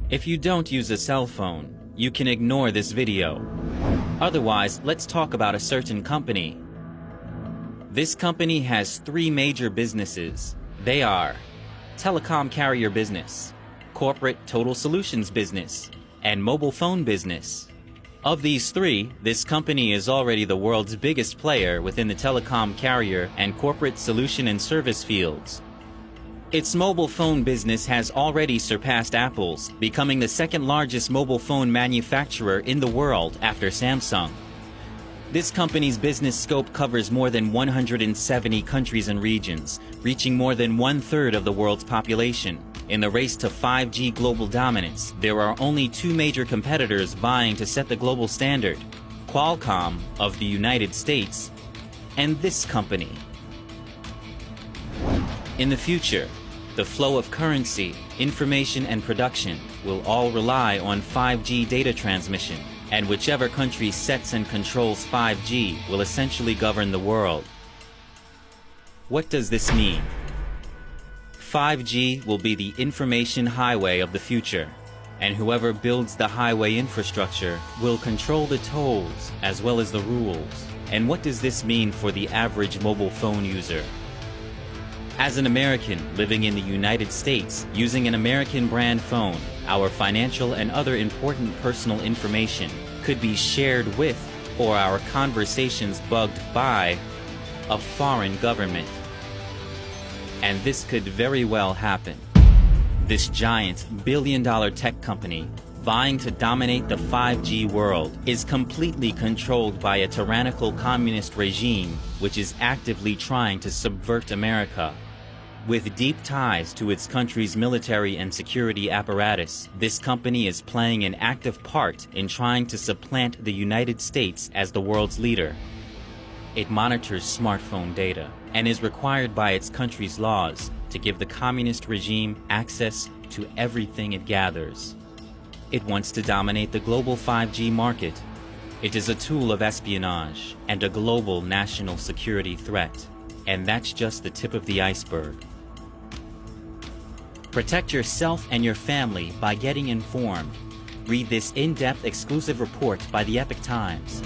If you don't use a cell phone, you can ignore this video. Otherwise, let's talk about a certain company. This company has three major businesses. They are telecom carrier business, corporate total solutions business, and mobile phone business. Of these three, this company is already the world's biggest player within the telecom carrier and corporate solution and service fields. Its mobile phone business has already surpassed Apple's, becoming the second largest mobile phone manufacturer in the world after Samsung. This company's business scope covers more than 170 countries and regions, reaching more than 1/3 of the world's population. In the race to 5G global dominance, there are only two major competitors vying to set the global standard: Qualcomm of the United States and this company. In the future, the flow of currency, information, and production will all rely on 5G data transmission, and whichever country sets and controls 5G will essentially govern the world. What does this mean? 5G will be the information highway of the future, and whoever builds the highway infrastructure will control the tolls as well as the rules. And what does this mean for the average mobile phone user? As an American living in the United States using an American brand phone, our financial and other important personal information could be shared with, or our conversations bugged by, a foreign government. And this could very well happen. This giant billion-dollar tech company, vying to dominate the 5G world, is completely controlled by a tyrannical communist regime which is actively trying to subvert America. With deep ties to its country's military and security apparatus, this company is playing an active part in trying to supplant the United States as the world's leader. It monitors smartphone data and is required by its country's laws to give the communist regime access to everything it gathers. It wants to dominate the global 5G market. It is a tool of espionage and a global national security threat. And that's just the tip of the iceberg. Protect yourself and your family by getting informed. Read this in-depth exclusive report by the Epoch Times.